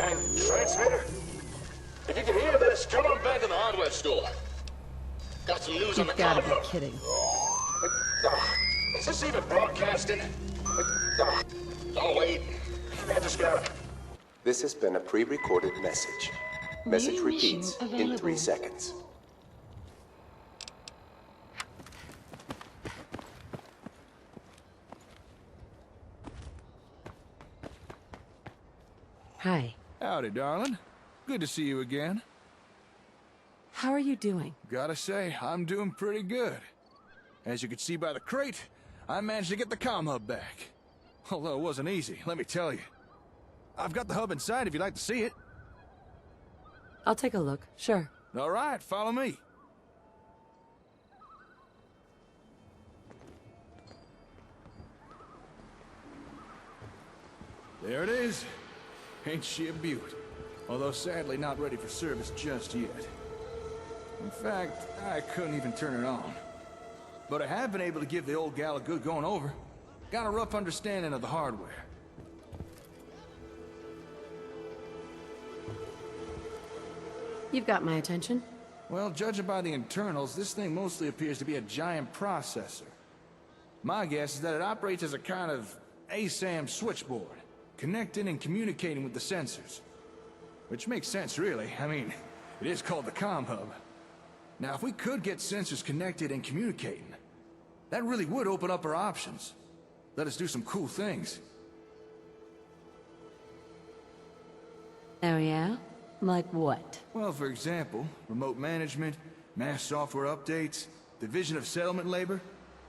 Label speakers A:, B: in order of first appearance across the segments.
A: Bang, transmitter. If you can hear this, come on back to the hardware store. Got some news on the
B: You've gotta
A: comm.
B: be kidding.
A: Is this even broadcasting? Oh, wait. I just got it.
C: This has been a pre-recorded message. Message
B: New
C: repeats
B: mission
C: in 3
B: available.
C: seconds.
B: Hi.
D: Howdy, darling. Good to see you again.
B: How are you doing?
D: Gotta say, I'm doing pretty good. As you can see by the crate, I managed to get the comm hub back. Although it wasn't easy, let me tell you. I've got the hub inside if you'd like to see it.
B: I'll take a look. Sure.
D: All right, follow me. There it is. Ain't she a beaut? Although sadly not ready for service just yet. In fact, I couldn't even turn it on. But I have been able to give the old gal a good going over. Got a rough understanding of the hardware.
B: You've got my attention.
D: Well, judging by the internals, this thing mostly appears to be a giant processor. My guess is that it operates as a kind of ASAM switchboard, connecting and communicating with the sensors. Which makes sense, really. I mean, it is called the comm hub. Now, if we could get sensors connected and communicating, that really would open up our options. Let us do some cool things.
B: Oh yeah? Like what?
D: Well, for example, remote management, mass software updates, division of settlement labor,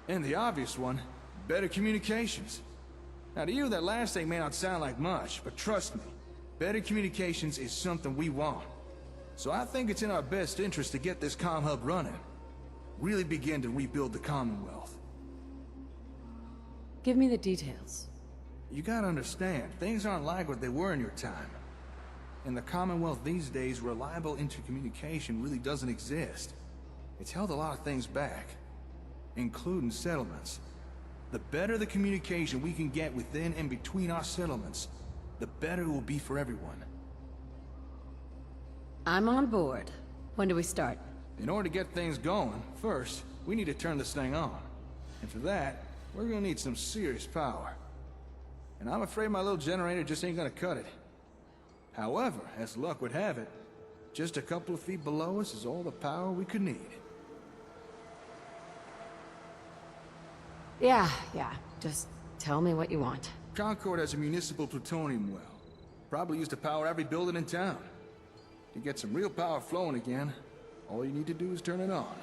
D: and the obvious one, better communications. Now to you, that last thing may not sound like much, but trust me, better communications is something we want. So I think it's in our best interest to get this comm hub running. Really begin to rebuild the Commonwealth.
B: Give me the details.
D: You gotta understand, things aren't like what they were in your time. In the Commonwealth these days, reliable intercommunication really doesn't exist. It's held a lot of things back, including settlements. The better the communication we can get within and between our settlements, the better it will be for everyone.
B: I'm on board. When do we start?
D: In order to get things going, first, we need to turn this thing on. And for that, we're gonna need some serious power. And I'm afraid my little generator just ain't gonna cut it. However, as luck would have it, just a couple of feet below us is all the power we could need.
B: Yeah. Just tell me what you want.
D: Concord has a municipal plutonium well. Probably used to power every building in town. To get some real power flowing again, all you need to do is turn it on.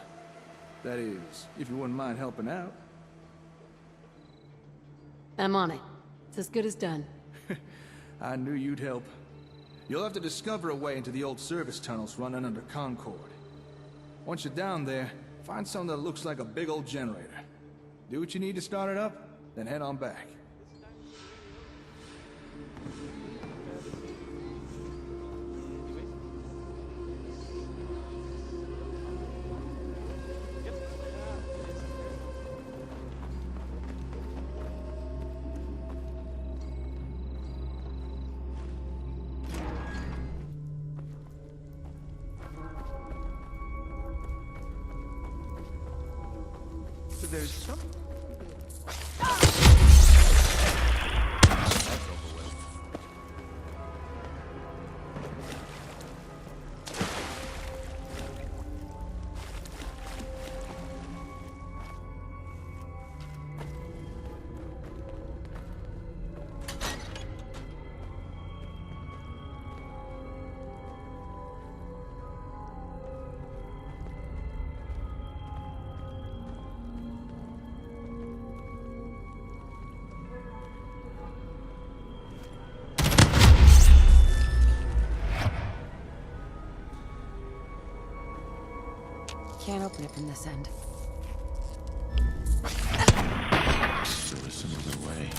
D: That is, if you wouldn't mind helping out.
B: I'm on it. It's as good as done.
D: I knew you'd help. You'll have to discover a way into the old service tunnels running under Concord. Once you're down there, find something that looks like a big old generator. Do what you need to start it up, then head on back. So there's some...
B: Can't open it from this end.
E: There was some other way.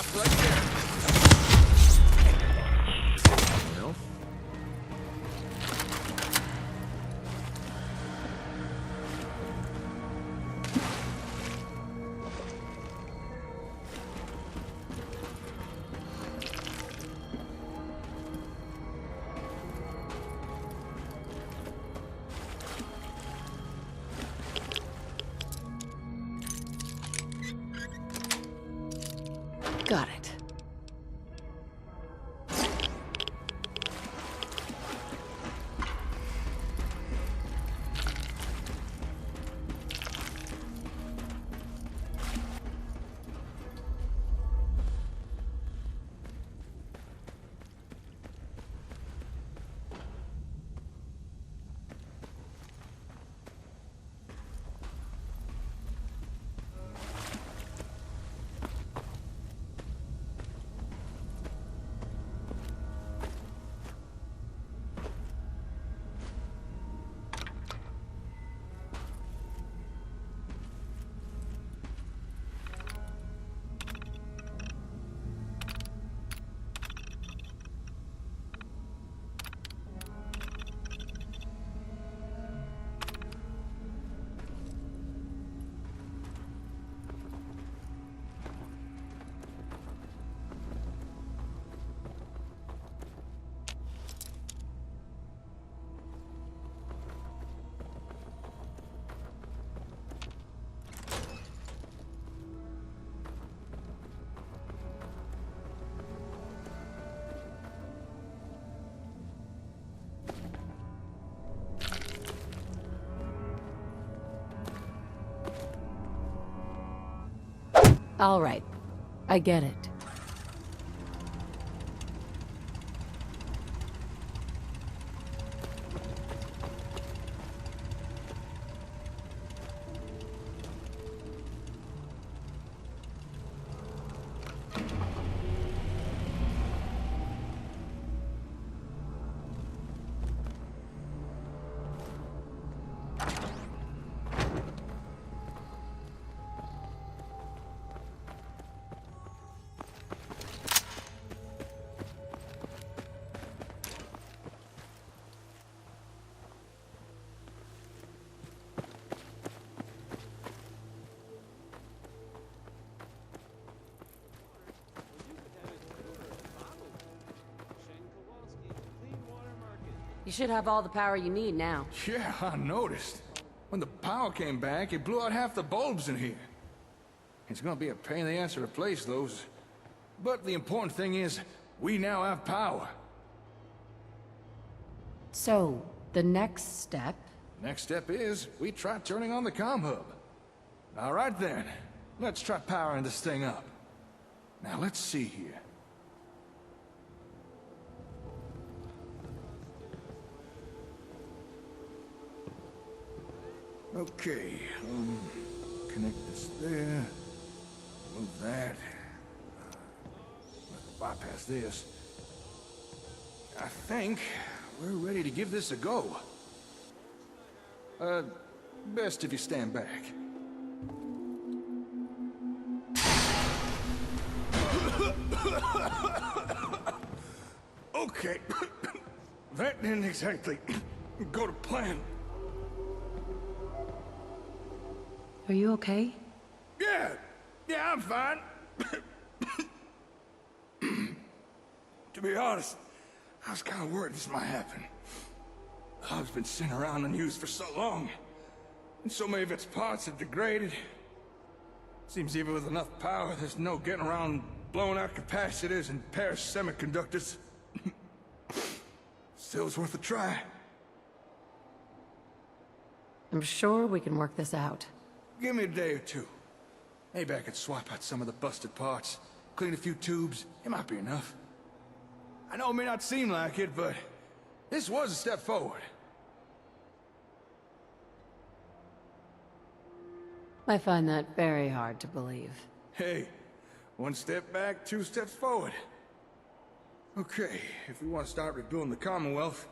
D: Stop right there. Well.
B: Got it. All right. I get it. You should have all the power you need now.
D: Yeah, I noticed. When the power came back, it blew out half the bulbs in here. It's gonna be a pain in the ass to replace those. But the important thing is, we now have power.
B: So, the next step?
D: Next step is, we try turning on the comm hub. All right then, let's try powering this thing up. Now let's see here. Okay, connect this there, move that, bypass this. I think we're ready to give this a go. Best if you stand back. Okay, that didn't exactly go to plan.
B: Are you okay?
D: Yeah, I'm fine. To be honest, I was kind of worried this might happen. The hub's been sitting around unused for so long, and so many of its parts have degraded. Seems even with enough power, there's no getting around blown out capacitors and pairs semiconductors. Still, it's worth a try.
B: I'm sure we can work this out.
D: Give me a day or two. Maybe I could swap out some of the busted parts, clean a few tubes. It might be enough. I know it may not seem like it, but this was a step forward.
B: I find that very hard to believe.
D: Hey, one step back, two steps forward. Okay, if we want to start rebuilding the Commonwealth,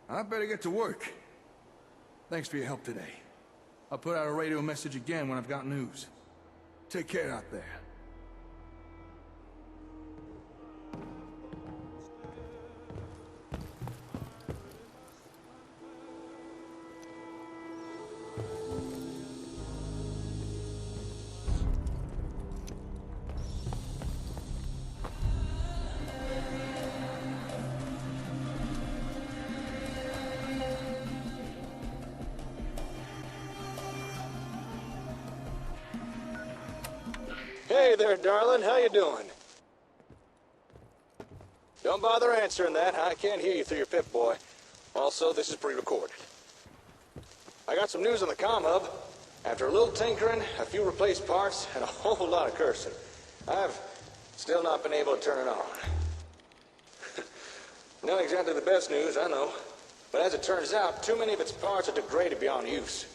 D: I better get to work. Thanks for your help today. I'll put out a radio message again when I've got news. Take care out there.
F: Hey there, darling. How you doing? Don't bother answering that. I can't hear you through your Pip-Boy. Also, this is pre-recorded. I got some news on the comm hub. After a little tinkering, a few replaced parts, and a whole lot of cursing, I've still not been able to turn it on. Not exactly the best news, I know. But as it turns out, too many of its parts are degraded beyond use.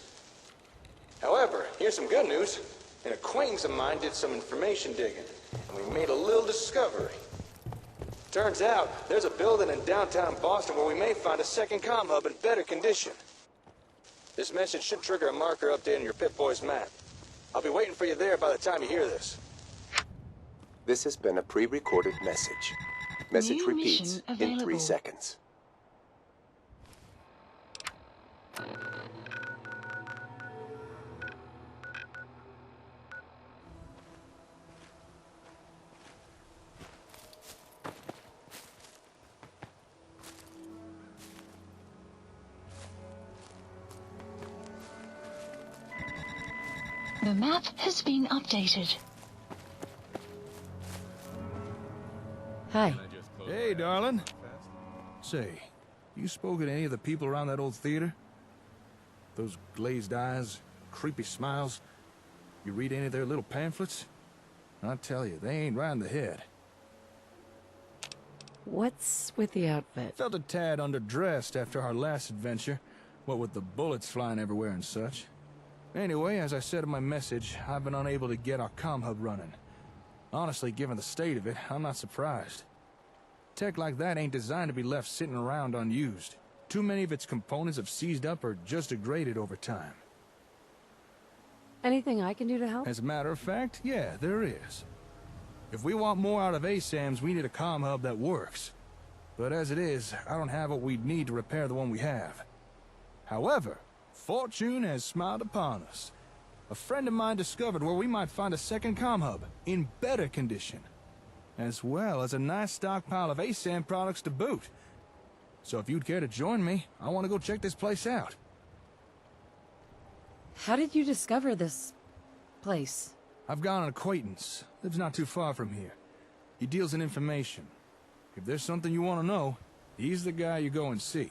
F: However, here's some good news. An acquaintance of mine did some information digging, and we made a little discovery. Turns out, there's a building in downtown Boston where we may find a second comm hub in better condition. This message should trigger a marker update on your Pip-Boy's map. I'll be waiting for you there by the time you hear this.
C: This has been a pre-recorded message. Message
G: New
C: repeats
G: mission
C: in 3
G: available.
C: seconds.
G: The map has been updated.
B: Hi.
D: Hey, darling. Say, you spoken to any of the people around that old theater? Those glazed eyes, creepy smiles. You read any of their little pamphlets? I tell you, they ain't right in the head.
B: What's with the outfit?
D: Felt a tad underdressed after our last adventure, what with the bullets flying everywhere and such. Anyway, as I said in my message, I've been unable to get our comm hub running. Honestly, given the state of it, I'm not surprised. Tech like that ain't designed to be left sitting around unused. Too many of its components have seized up or just degraded over time.
B: Anything I can do to help?
D: As a matter of fact, yeah, there is. If we want more out of ASAMs, we need a comm hub that works. But as it is, I don't have what we'd need to repair the one we have. However, fortune has smiled upon us. A friend of mine discovered where we might find a second comm hub in better condition, as well as a nice stockpile of ASAM products to boot. So if you'd care to join me, I want to go check this place out.
B: How did you discover this place?
D: I've got an acquaintance. Lives not too far from here. He deals in information. If there's something you want to know, he's the guy you go and see.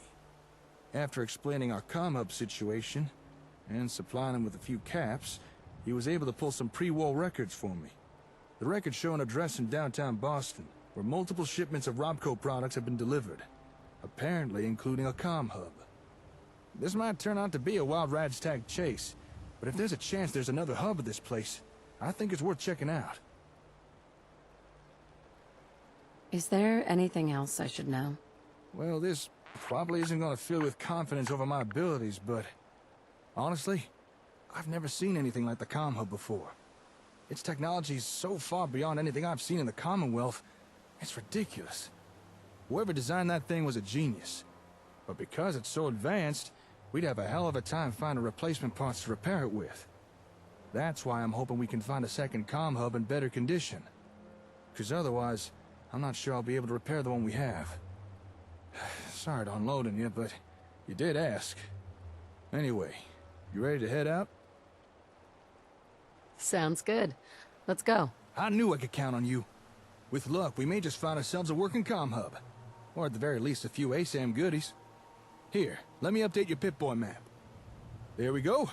D: After explaining our comm hub situation, and supplying him with a few caps, he was able to pull some pre-war records for me. The records show an address in downtown Boston, where multiple shipments of Robco products have been delivered, apparently including a comm hub. This might turn out to be a wild ragtag chase, but if there's a chance there's another hub at this place, I think it's worth checking out.
B: Is there anything else I should know?
D: Well, this probably isn't going to fill with confidence over my abilities, but honestly, I've never seen anything like the comm hub before. Its technology is so far beyond anything I've seen in the Commonwealth, it's ridiculous. Whoever designed that thing was a genius. But because it's so advanced, we'd have a hell of a time finding replacement parts to repair it with. That's why I'm hoping we can find a second comm hub in better condition. Because otherwise, I'm not sure I'll be able to repair the one we have. Sorry to unload on you, but you did ask. Anyway, you ready to head out?
B: Sounds good. Let's go.
D: I knew I could count on you. With luck, we may just find ourselves a working comm hub. Or at the very least, a few ASAM goodies. Here, let me update your Pip-Boy map. There we go.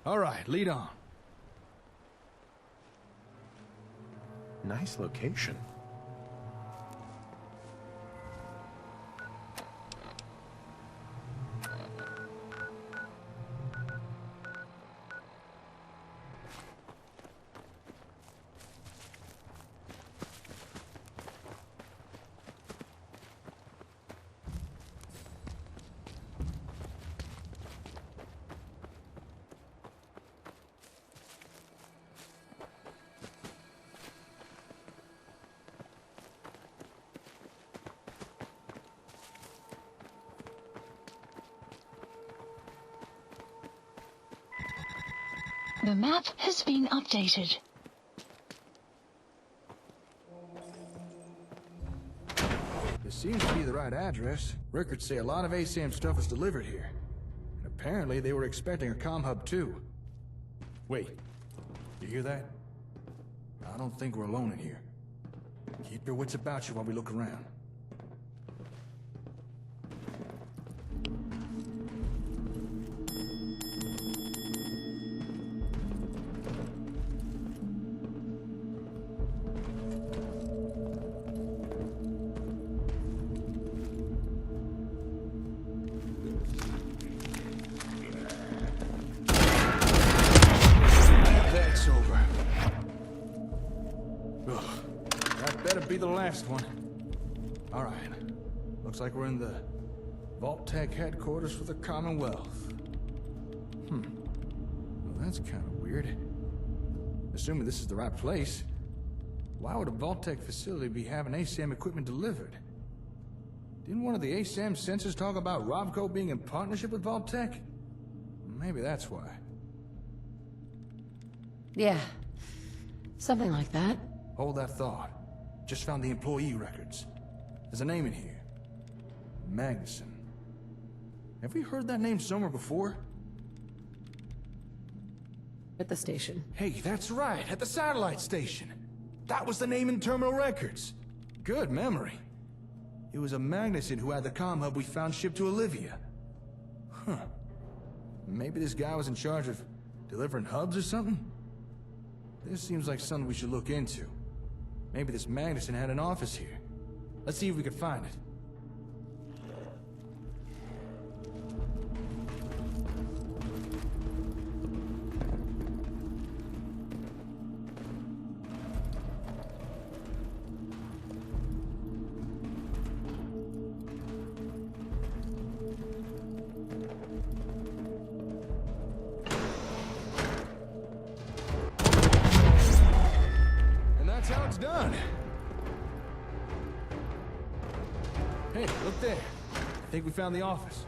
D: All right, lead on.
E: Nice location.
G: The map has been updated.
D: This seems to be the right address. Records say a lot of ASAM stuff is delivered here. And apparently they were expecting a comm hub too. Wait, you hear that? I don't think we're alone in here. Keep your wits about you while we look around. That's over. Ugh. That better be the last one. All right. Looks like we're in the Vault-Tec headquarters for the Commonwealth. Well, that's kind of weird. Assuming this is the right place, why would a Vault-Tec facility be having ASAM equipment delivered? Didn't one of the ASAM sensors talk about Robco being in partnership with Vault-Tec? Maybe that's why.
B: Yeah. Something like that.
D: Hold that thought. Just found the employee records. There's a name in here. Magnuson. Have we heard that name somewhere before?
B: At the station.
D: Hey, that's right, at the satellite station. That was the name in terminal records. Good memory. It was a Magnuson who had the comm hub we found shipped to Olivia. Huh. Maybe this guy was in charge of delivering hubs or something? This seems like something we should look into. Maybe this Magnuson had an office here. Let's see if we can find it. That's how it's done. Hey, look there. I think we found the office.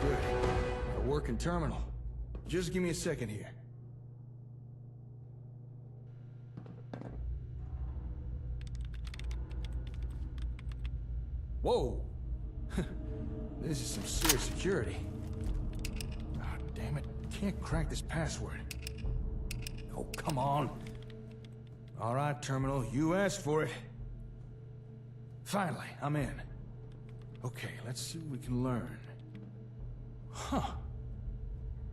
D: Good. A working terminal. Just give me a second here. Whoa! This is some serious security. Oh, damn it. Can't crack this password. Oh, come on. All right, terminal, you asked for it. Finally, I'm in. Okay, let's see what we can learn. Huh.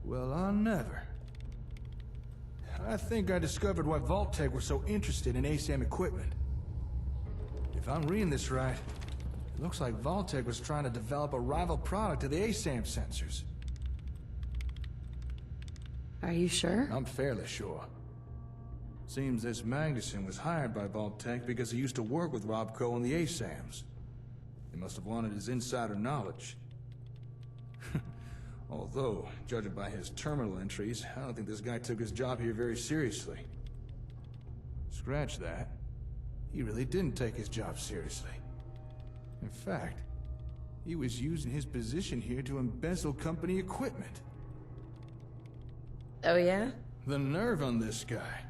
D: Well, I'll never. I think I discovered why Vault-Tec were so interested in ASAM equipment. If I'm reading this right, it looks like Vault-Tec was trying to develop a rival product to the ASAM sensors.
B: Are you sure?
D: I'm fairly sure. Seems this Magnuson was hired by Vault-Tec because he used to work with Robco on the ASAMs. They must have wanted his insider knowledge. Although, judging by his terminal entries, I don't think this guy took his job here very seriously. Scratch that. He really didn't take his job seriously. In fact, he was using his position here to embezzle company equipment.
B: Oh, yeah?
D: The nerve on this guy.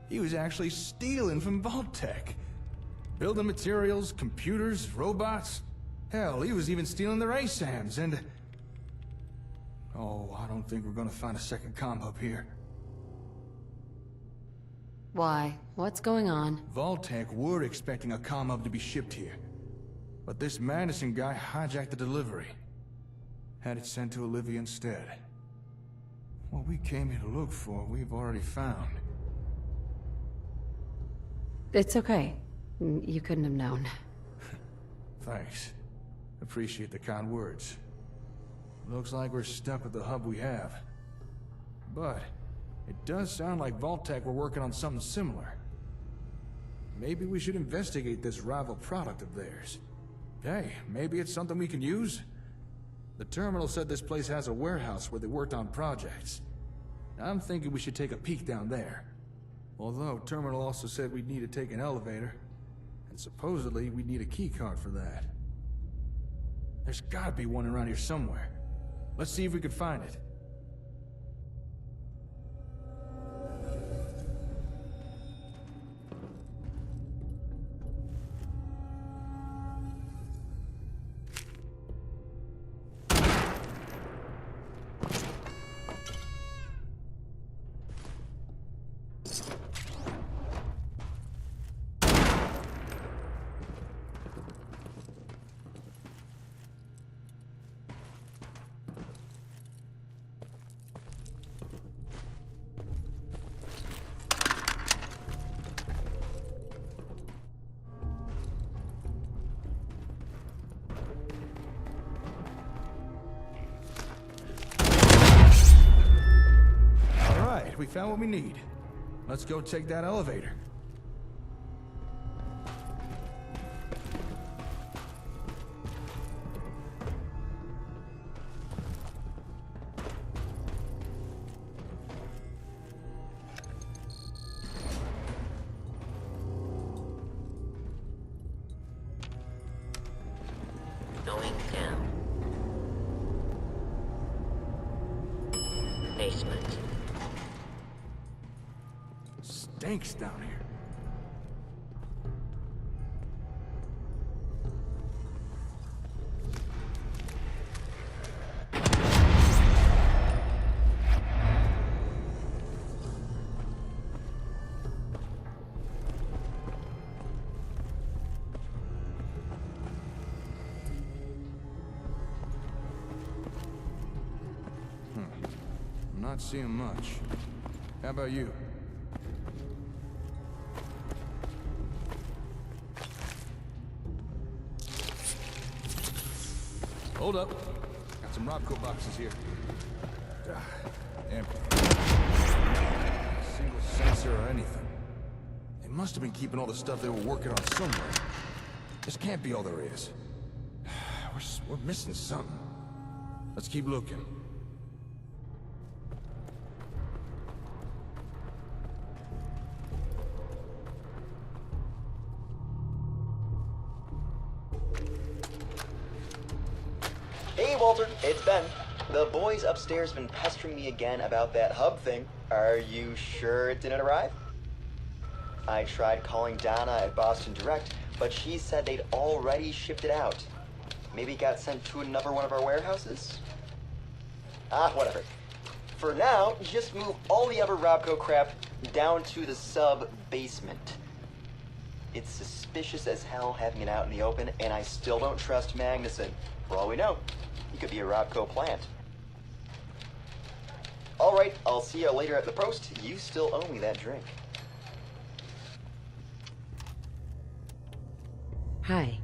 D: He was actually stealing from Vault-Tec. Building materials, computers, robots. Hell, he was even stealing their ASAMs and... Oh, I don't think we're gonna find a second comm hub here.
B: Why? What's going on?
D: Vault-Tec were expecting a comm hub to be shipped here. But this Madison guy hijacked the delivery. Had it sent to Olivia instead. What we came here to look for, we've already found.
B: It's okay. You couldn't have known.
D: Thanks. Appreciate the kind words. Looks like we're stuck with the hub we have. But it does sound like Vault-Tec were working on something similar. Maybe we should investigate this rival product of theirs. Hey, maybe it's something we can use? The terminal said this place has a warehouse where they worked on projects. I'm thinking we should take a peek down there. Although, terminal also said we'd need to take an elevator. And supposedly, we'd need a keycard for that. There's gotta be one around here somewhere. Let's see if we can find it. we found what we need. Let's go take that elevator.
H: Going down. Basement.
D: Stinks down here. I'm not seeing much. How about you? Hold up. Got some Robco boxes here. Empty. Not a single sensor or anything. They must have been keeping all the stuff they were working on somewhere. This can't be all there is. We're missing something. Let's keep looking.
I: Hey Walter, it's Ben. The boys upstairs have been pestering me again about that hub thing. Are you sure it didn't arrive? I tried calling Donna at Boston Direct, but she said they'd already shipped it out. Maybe it got sent to another one of our warehouses? Ah, whatever. For now, just move all the other Robco crap down to the sub-basement. It's suspicious as hell having it out in the open, and I still don't trust Magnuson. For all we know, he could be a Robco plant. Alright, I'll see you later at the post. You still owe me that drink.
B: Hi.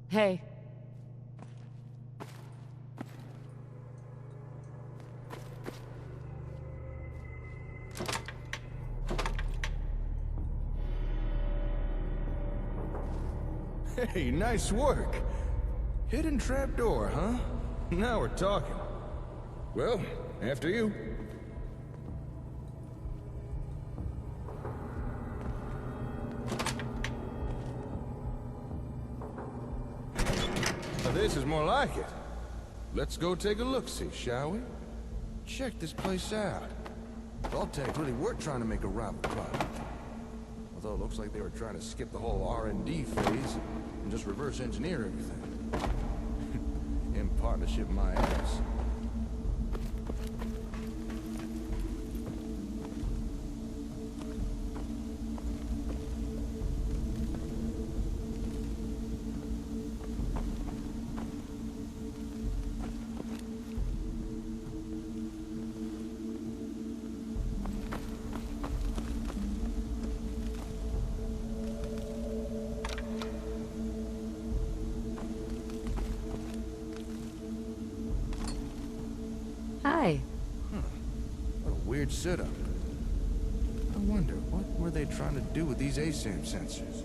B: Hey.
D: Hey, nice work. Hidden trapdoor, huh? Now we're talking. Well, after you. Now this is more like it. Let's go take a look-see, shall we? Check this place out. Vault-Tec really were trying to make a rival product. Although it looks like they were trying to skip the whole R&D phase and just reverse engineer everything. In partnership, my ass.
B: Hi.
D: What a weird setup. I wonder, what were they trying to do with these ASAM sensors?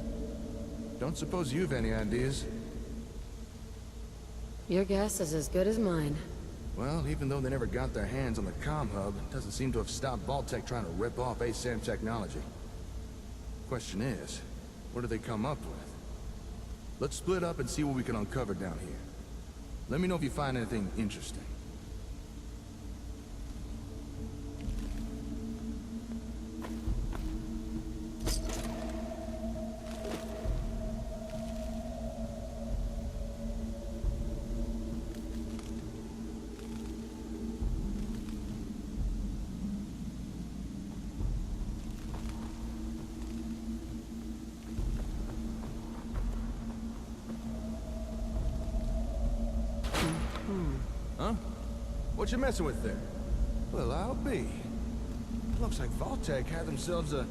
D: Don't suppose you've any ideas?
B: Your guess is as good as mine.
D: Well, even though they never got their hands on the comm hub, it doesn't seem to have stopped Vault-Tec trying to rip off ASAM technology. Question is, what do they come up with? Let's split up and see what we can uncover down here. Let me know if you find anything interesting. Huh? What you messing with there? Well, I'll be. Looks like Vault-Tec had themselves a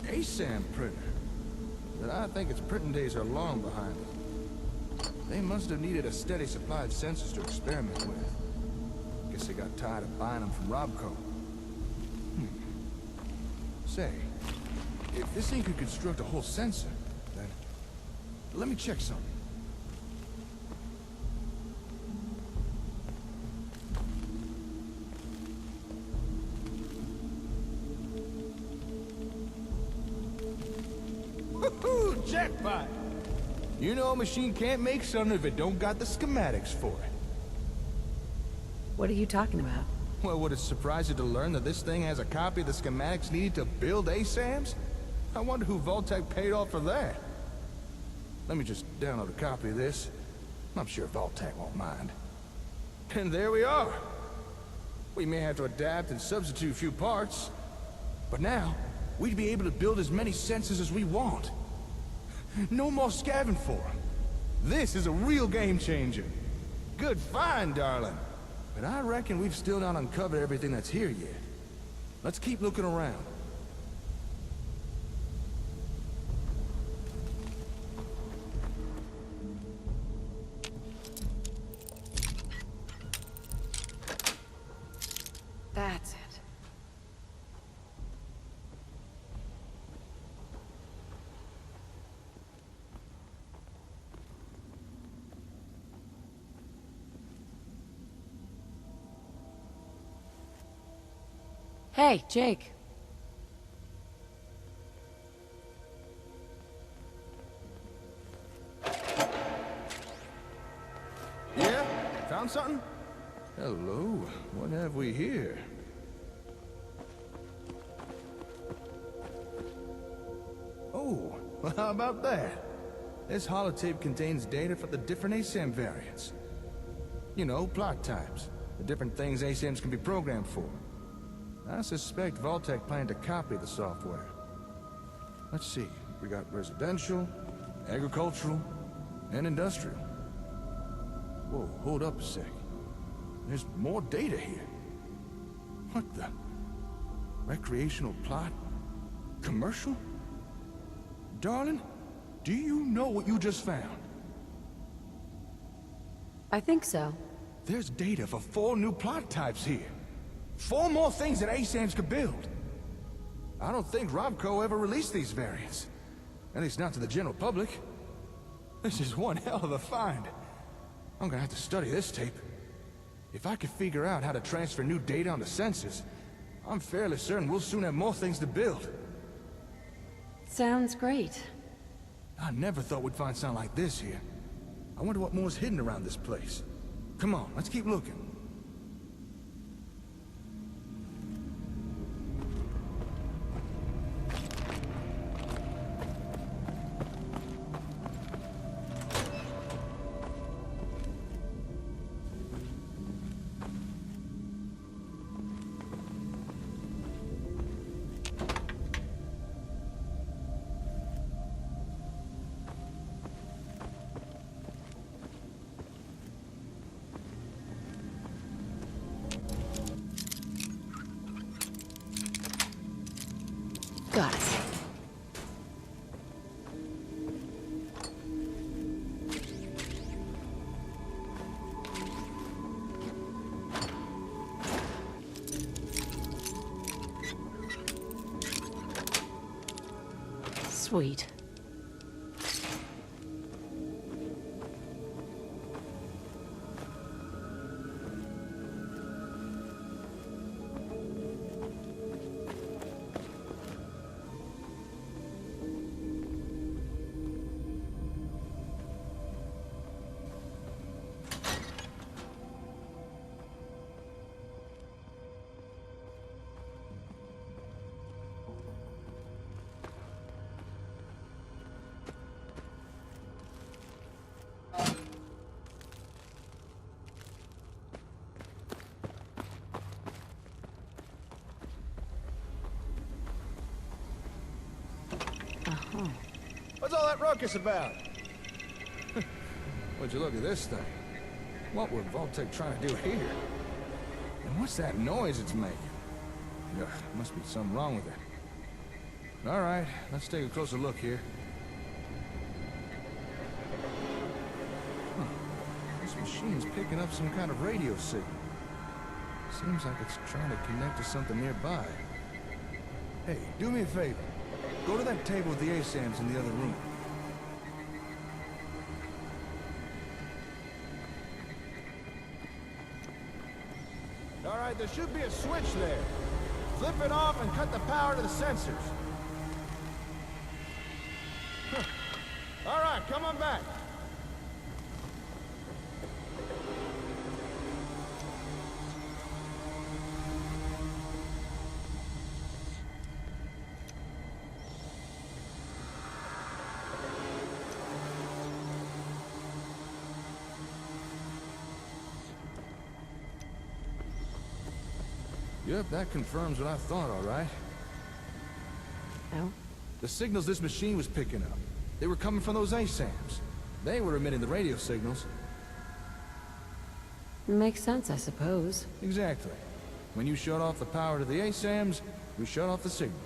D: ASAM printer. But I think its printing days are long behind it. They must have needed a steady supply of sensors to experiment with. Guess they got tired of buying them from Robco. Say, if this thing could construct a whole sensor, then let me check something. Woohoo! Jackpot! You know a machine can't make something if it don't got the schematics for it.
B: What are you talking about?
D: Well, would it surprise you to learn that this thing has a copy of the schematics needed to build ASAMs? I wonder who Vault-Tec paid off for that. Let me just download a copy of this. I'm sure Vault-Tec won't mind. And there we are. We may have to adapt and substitute a few parts, but now we'd be able to build as many sensors as we want. No more scavenging for them. This is a real game changer. Good find, darling. But I reckon we've still not uncovered everything that's here yet. Let's keep looking around.
B: That's it. Hey, Jake.
D: Yeah? Found something? Hello. What have we here? Oh, well, how about that? This holotape contains data for the different ASAM variants. You know, plot types. The different things ASAMs can be programmed for. I suspect Vault-Tec planned to copy the software. Let's see. We got residential, agricultural, and industrial. Whoa, hold up a sec. There's more data here. What the? Recreational plot? Commercial? Darling, do you know what you just found?
B: I think so.
D: There's data for 4 new plot types here. 4 more things that ASAMs could build. I don't think Robco ever released these variants. At least not to the general public. This is one hell of a find. I'm gonna have to study this tape. If I could figure out how to transfer new data onto sensors, I'm fairly certain we'll soon have more things to build.
B: Sounds great.
D: I never thought we'd find something like this here. I wonder what more's hidden around this place. Come on, let's keep looking.
B: Got it. Sweet.
D: What's all that ruckus about? Would you look at this thing? What were Vault-Tec trying to do here? And what's that noise it's making? Ugh, must be something wrong with it. All right, let's take a closer look here. Huh. This machine's picking up some kind of radio signal. Seems like it's trying to connect to something nearby. Hey, do me a favor. Go to that table with the ASAMs in the other room. All right, there should be a switch there. Flip it off and cut the power to the sensors. Huh. All right, come on back. Yep, that confirms what I thought, all right.
B: Oh?
D: The signals this machine was picking up, they were coming from those ASAMs. They were emitting the radio signals.
B: Makes sense, I suppose.
D: Exactly. When you shut off the power to the ASAMs, we shut off the signal.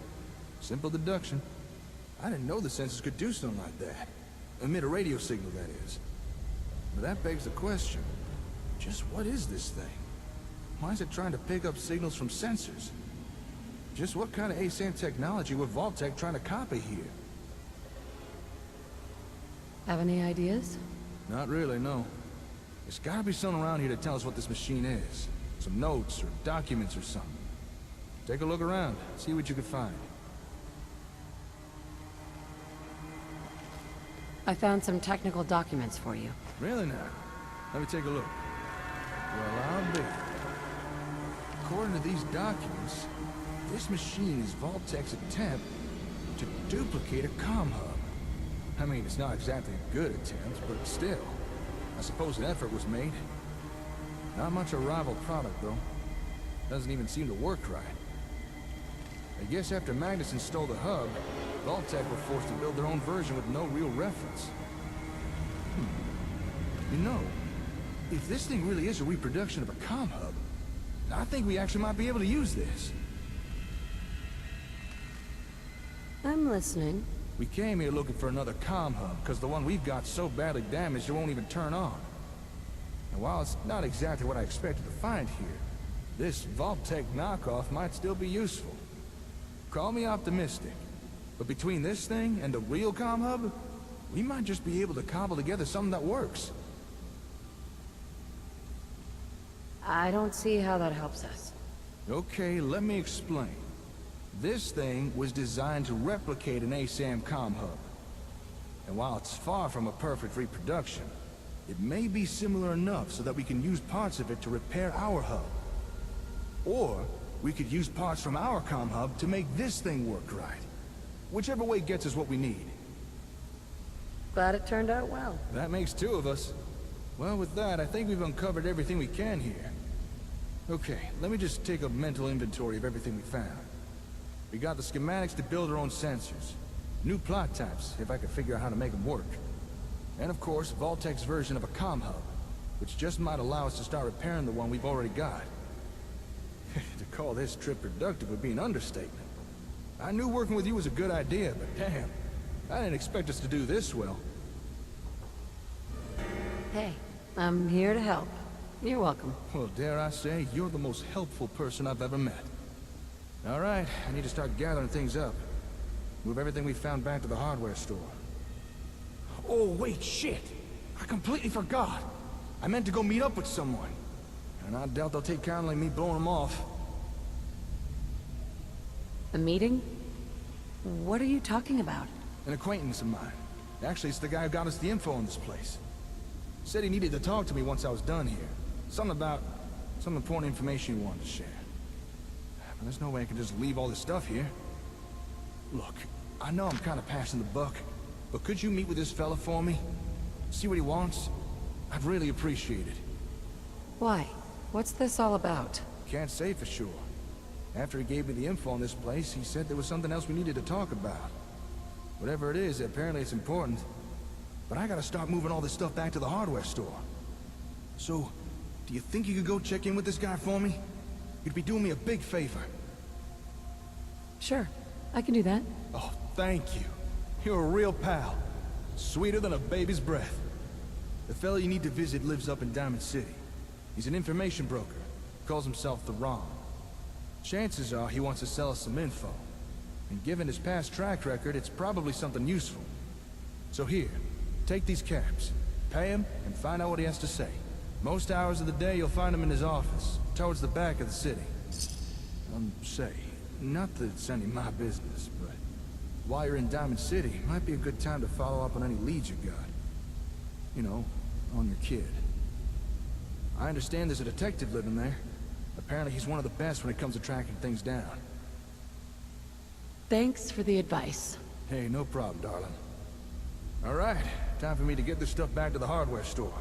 D: Simple deduction. I didn't know the sensors could do something like that. Emit a radio signal, that is. But that begs the question, just what is this thing? Why is it trying to pick up signals from sensors? Just what kind of ASAM technology were Vault-Tec trying to copy here?
B: Have any ideas?
D: Not really, no. There's gotta be something around here to tell us what this machine is. Some notes or documents or something. Take a look around, see what you can find.
B: I found some technical documents for you.
D: Really now? Let me take a look. Well, I'll be. According to these documents, this machine is Vault-Tec's attempt to duplicate a comm hub. I mean, it's not exactly a good attempt, but still, I suppose an effort was made. Not much a rival product, though. Doesn't even seem to work right. I guess after Magnuson stole the hub, Vault-Tec were forced to build their own version with no real reference. You know, if this thing really is a reproduction of a comm hub, I think we actually might be able to use this.
B: I'm listening.
D: We came here looking for another comm hub, because the one we've got so badly damaged it won't even turn on. And while it's not exactly what I expected to find here, this Vault-Tec knockoff might still be useful. Call me optimistic, but between this thing and the real comm hub, we might just be able to cobble together something that works.
B: I don't see how that helps us.
D: Okay, let me explain. This thing was designed to replicate an ASAM comm hub. And while it's far from a perfect reproduction, it may be similar enough so that we can use parts of it to repair our hub. Or we could use parts from our comm hub to make this thing work right. Whichever way gets us what we need.
B: Glad it turned out well.
D: That makes two of us. Well, with that, I think we've uncovered everything we can here. Okay, let me just take a mental inventory of everything we found. We got the schematics to build our own sensors. New plot types, if I could figure out how to make them work. And of course, Vault-Tec's version of a comm hub, which just might allow us to start repairing the one we've already got. To call this trip productive would be an understatement. I knew working with you was a good idea, but damn, I didn't expect us to do this well.
B: Hey, I'm here to help. You're welcome.
D: Well, dare I say, you're the most helpful person I've ever met. All right, I need to start gathering things up. Move everything we found back to the hardware store. Oh, wait, shit! I completely forgot! I meant to go meet up with someone. And I doubt they'll take kindly me blowing them off.
B: A meeting? What are you talking about?
D: An acquaintance of mine. Actually, it's the guy who got us the info on this place. Said he needed to talk to me once I was done here. Something about some important information he wanted to share. But there's no way I can just leave all this stuff here. Look, I know I'm kind of passing the buck, but could you meet with this fella for me? See what he wants? I'd really appreciate it.
B: Why? What's this all about?
D: Can't say for sure. After he gave me the info on this place, he said there was something else we needed to talk about. Whatever it is, apparently it's important. But I gotta start moving all this stuff back to the hardware store. So, do you think you could go check in with this guy for me? You'd be doing me a big favor.
B: Sure, I can do that.
D: Oh, thank you. You're a real pal. Sweeter than a baby's breath. The fellow you need to visit lives up in Diamond City. He's an information broker. Calls himself the Ron. Chances are he wants to sell us some info. And given his past track record, it's probably something useful. So here, take these caps. Pay him, and find out what he has to say. Most hours of the day, you'll find him in his office, towards the back of the city. Say, not that it's any of my business, but while you're in Diamond City, might be a good time to follow up on any leads you got. You know, on your kid. I understand there's a detective living there. Apparently he's one of the best when it comes to tracking things down.
B: Thanks for the advice.
D: Hey, no problem, darling. All right, time for me to get this stuff back to the hardware store.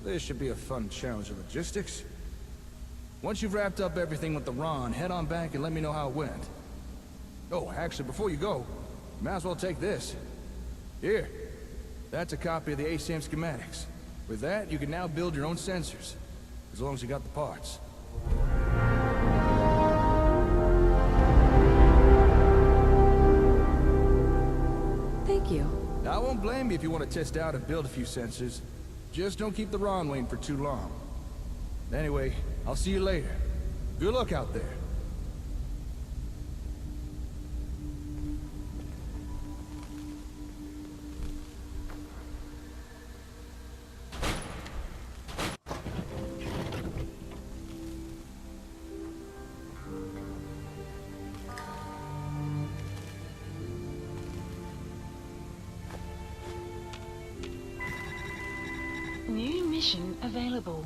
D: This should be a fun challenge of logistics. Once you've wrapped up everything with the Ron, head on back and let me know how it went. Oh, actually, before you go, you might as well take this. Here. That's a copy of the ASAM schematics. With that, you can now build your own sensors. As long as you got the parts.
B: Thank you.
D: I won't blame you if you want to test out and build a few sensors. Just don't keep the Ron waiting for too long. Anyway, I'll see you later. Good luck out there.
G: New mission available.